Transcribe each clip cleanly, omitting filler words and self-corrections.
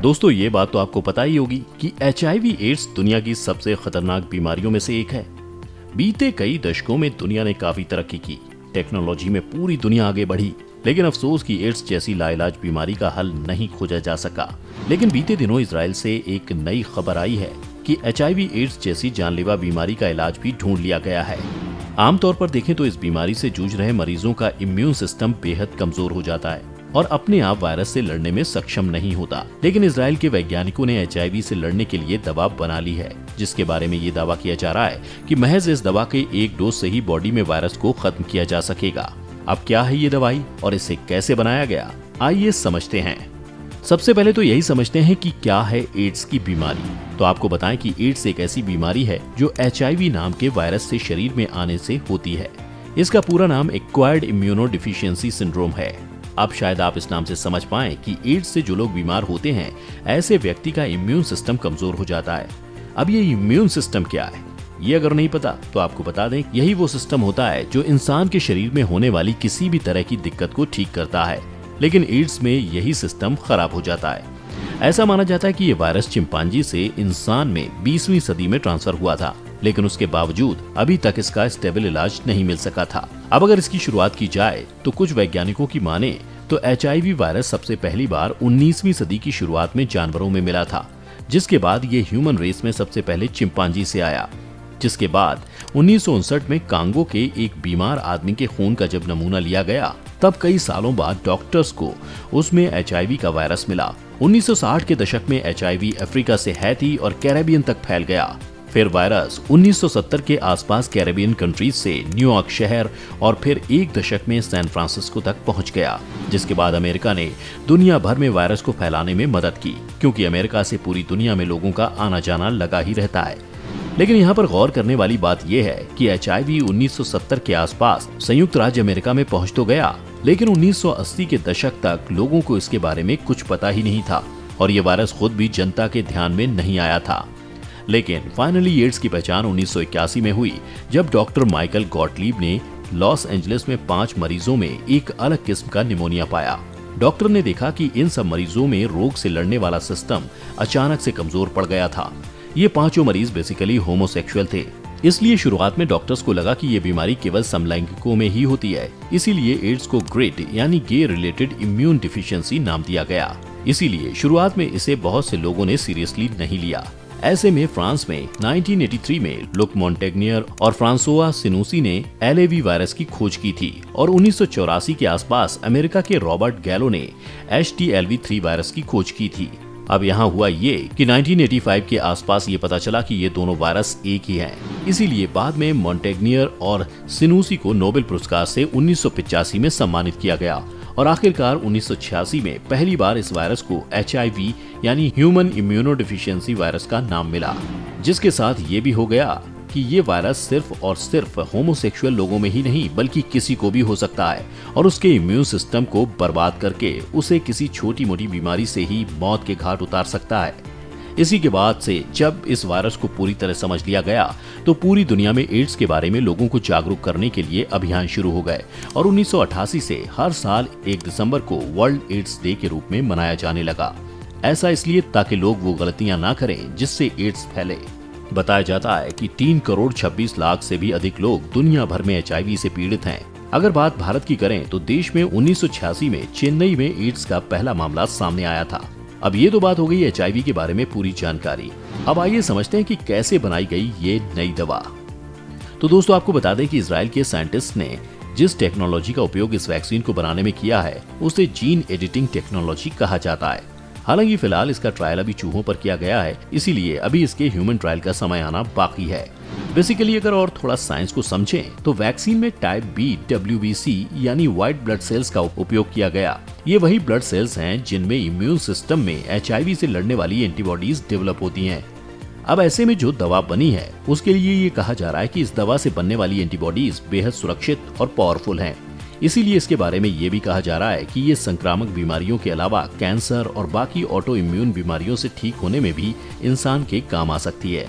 दोस्तों ये बात तो आपको पता ही होगी कि HIV एड्स दुनिया की सबसे खतरनाक बीमारियों में से एक है। बीते कई दशकों में दुनिया ने काफी तरक्की की, टेक्नोलॉजी में पूरी दुनिया आगे बढ़ी, लेकिन अफसोस कि एड्स जैसी लाइलाज बीमारी का हल नहीं खोजा जा सका। लेकिन बीते दिनों इजराइल से एक नई खबर आई है कि HIV एड्स जैसी जानलेवा बीमारी का इलाज भी ढूंढ लिया गया है। आमतौर पर देखें तो इस बीमारी से जूझ रहे मरीजों का इम्यून सिस्टम बेहद कमजोर हो जाता है और अपने आप वायरस से लड़ने में सक्षम नहीं होता। लेकिन इजराइल के वैज्ञानिकों ने HIV से लड़ने के लिए दवा बना ली है, जिसके बारे में ये दावा किया जा रहा है कि महज इस दवा के एक डोज से ही बॉडी में वायरस को खत्म किया जा सकेगा। अब क्या है ये दवाई और इसे कैसे बनाया गया, आइए समझते हैं। सबसे पहले तो यही समझते हैं कि क्या है एड्स की बीमारी। तो आपको बताएं कि एड्स एक ऐसी बीमारी है जो HIV नाम के वायरस से शरीर में आने से होती है। इसका पूरा नाम एक्वायर्ड इम्यूनोडिफिशियेंसी सिंड्रोम है। अब शायद आप इस नाम से समझ पाएं कि एड्स से जो लोग बीमार होते हैं, ऐसे व्यक्ति का इम्यून सिस्टम कमजोर हो जाता है। अब ये इम्यून सिस्टम क्या है, ये अगर नहीं पता तो आपको बता दें, यही वो सिस्टम होता है जो इंसान के शरीर में होने वाली किसी भी तरह की दिक्कत को ठीक करता है। लेकिन एड्स में यही सिस्टम खराब हो जाता है। ऐसा माना जाता है कि ये वायरस चिंपांजी से इंसान में 20वीं सदी में ट्रांसफर हुआ था, लेकिन उसके बावजूद अभी तक इसका स्टेबल इलाज नहीं मिल सका था। अब अगर इसकी शुरुआत की जाए तो कुछ वैज्ञानिकों की माने तो HIV वायरस सबसे पहली बार 19वीं सदी की शुरुआत में जानवरों में मिला था, जिसके बाद ये ह्यूमन रेस में सबसे पहले चिंपांजी से आया। जिसके बाद 1959 में कांगो के एक बीमार आदमी के खून का जब नमूना लिया गया, तब कई सालों बाद डॉक्टर्स को उसमें HIV का वायरस मिला। 1960 के दशक में HIV अफ्रीका से हैती और कैरेबियन तक फैल गया। फिर वायरस 1970 के आसपास कैरेबियन कंट्रीज से न्यूयॉर्क शहर और फिर एक दशक में सैन फ्रांसिस्को तक पहुंच गया। जिसके बाद अमेरिका ने दुनिया भर में वायरस को फैलाने में मदद की, क्योंकि अमेरिका से पूरी दुनिया में लोगों का आना जाना लगा ही रहता है। लेकिन यहाँ पर गौर करने वाली बात यह है कि HIV 1970 के आसपास संयुक्त राज्य अमेरिका में पहुंच तो गया, लेकिन 1980 के दशक तक लोगों को इसके बारे में कुछ पता ही नहीं था और ये वायरस खुद भी जनता के ध्यान में नहीं आया था। लेकिन फाइनली एड्स की पहचान 1981 में हुई, जब डॉक्टर माइकल गॉटलीब ने लॉस एंजलिस में 5 मरीजों में एक अलग किस्म का निमोनिया पाया। डॉक्टर ने देखा कि इन सब मरीजों में रोग से लड़ने वाला सिस्टम अचानक से कमजोर पड़ गया था। ये 5 मरीज बेसिकली होमोसेक्सुअल थे, इसलिए शुरुआत में डॉक्टर्स को लगा कि ये बीमारी केवल समलैंगिकों में ही होती है। इसीलिए एड्स को ग्रेड यानी गे रिलेटेड इम्यून डिफिशियंसी नाम दिया गया। इसीलिए शुरुआत में इसे बहुत से लोगों ने सीरियसली नहीं लिया। ऐसे में फ्रांस में 1983 में लुक मोंटेग्नियर और फ्रांसोआ सिनूसी ने LAV वायरस की खोज की थी और 1984 के आसपास अमेरिका के रॉबर्ट गैलो ने HTLV3 वायरस की खोज की थी। अब यहाँ हुआ ये कि 1985 के आसपास ये पता चला कि ये दोनों वायरस एक ही हैं। इसीलिए बाद में मोंटेग्नियर और सिनूसी को नोबेल पुरस्कार से 1985 में सम्मानित किया गया और आखिरकार 1986 में पहली बार इस वायरस को HIV यानी ह्यूमन इम्यूनोडिफिशियेंसी वायरस का नाम मिला। जिसके साथ ये भी हो गया कि ये वायरस सिर्फ और सिर्फ होमोसेक्सुअल लोगों में ही नहीं बल्कि किसी को भी हो सकता है और उसके इम्यून सिस्टम को बर्बाद करके उसे किसी छोटी मोटी बीमारी से ही मौत के घाट उतार सकता है। इसी के बाद से जब इस वायरस को पूरी तरह समझ लिया गया तो पूरी दुनिया में एड्स के बारे में लोगों को जागरूक करने के लिए अभियान शुरू हो गए और 1988 से हर साल 1 दिसंबर को वर्ल्ड एड्स डे के रूप में मनाया जाने लगा। ऐसा इसलिए ताकि लोग वो गलतियां ना करें जिससे एड्स फैले। बताया जाता है कि 3 करोड़ 26 लाख से भी अधिक लोग दुनिया भर में HIV से पीड़ित हैं। अगर बात भारत की करें तो देश में 1986 में चेन्नई में एड्स का पहला मामला सामने आया था। अब ये तो बात हो गई HIV के बारे में पूरी जानकारी। अब आइए समझते हैं कि कैसे बनाई गई ये नई दवा। तो दोस्तों आपको बता दें कि इजराइल के साइंटिस्ट ने जिस टेक्नोलॉजी का उपयोग इस वैक्सीन को बनाने में किया है उसे जीन एडिटिंग टेक्नोलॉजी कहा जाता है। हालांकि फिलहाल इसका ट्रायल अभी चूहों पर किया गया है, इसीलिए अभी इसके ह्यूमन ट्रायल का समय आना बाकी है। बेसिकली अगर और थोड़ा साइंस को समझें तो वैक्सीन में टाइप B WBC यानी व्हाइट ब्लड सेल्स का उपयोग किया गया। ये वही ब्लड सेल्स हैं जिनमें इम्यून सिस्टम में HIV से लड़ने वाली एंटीबॉडीज डेवलप होती हैं। अब ऐसे में जो दवा बनी है उसके लिए ये कहा जा रहा है कि इस दवा से बनने वाली एंटीबॉडीज बेहद सुरक्षित और पावरफुल हैं। इसीलिए इसके बारे में ये भी कहा जा रहा है कि ये संक्रामक बीमारियों के अलावा कैंसर और बाकी ऑटो इम्यून बीमारियों से ठीक होने में भी इंसान के काम आ सकती है।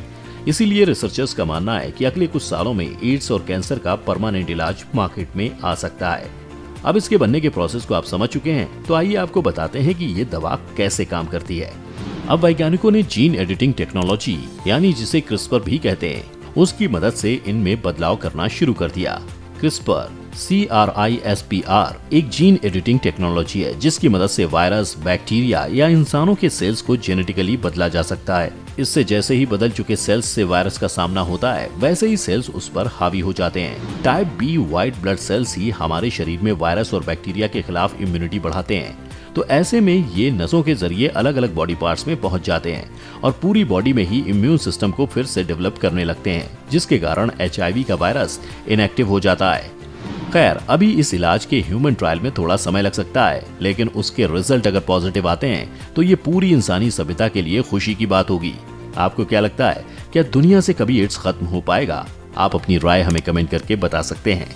इसीलिए रिसर्चर्स का मानना है कि अगले कुछ सालों में एड्स और कैंसर का परमानेंट इलाज मार्केट में आ सकता है। अब इसके बनने के प्रोसेस को आप समझ चुके हैं, तो आइए आपको बताते हैं कि ये दवा कैसे काम करती है। अब वैज्ञानिकों ने जीन एडिटिंग टेक्नोलॉजी यानी जिसे क्रिस्पर भी कहते हैं, उसकी मदद से इनमें बदलाव करना शुरू कर दिया। क्रिस्पर CRISPR एक जीन एडिटिंग टेक्नोलॉजी है जिसकी मदद से वायरस, बैक्टीरिया या इंसानों के सेल्स को जेनेटिकली बदला जा सकता है। इससे जैसे ही बदल चुके सेल्स से वायरस का सामना होता है, वैसे ही सेल्स उस पर हावी हो जाते हैं। Type B white blood cells ही हमारे शरीर में वायरस और बैक्टीरिया के खिलाफ इम्यूनिटी बढ़ाते हैं। तो ऐसे में ये नसों के जरिए अलग अलग बॉडी पार्ट्स में पहुंच जाते हैं और पूरी बॉडी में ही इम्यून सिस्टम को फिर से डेवलप करने लगते हैं, जिसके कारण HIV का वायरस इनएक्टिव हो जाता है। खैर, अभी इस इलाज के ह्यूमन ट्रायल में थोड़ा समय लग सकता है, लेकिन उसके रिजल्ट अगर पॉजिटिव आते हैं तो ये पूरी इंसानी सभ्यता के लिए खुशी की बात होगी। आपको क्या लगता है, क्या दुनिया से कभी एड्स खत्म हो पाएगा? आप अपनी राय हमें कमेंट करके बता सकते हैं।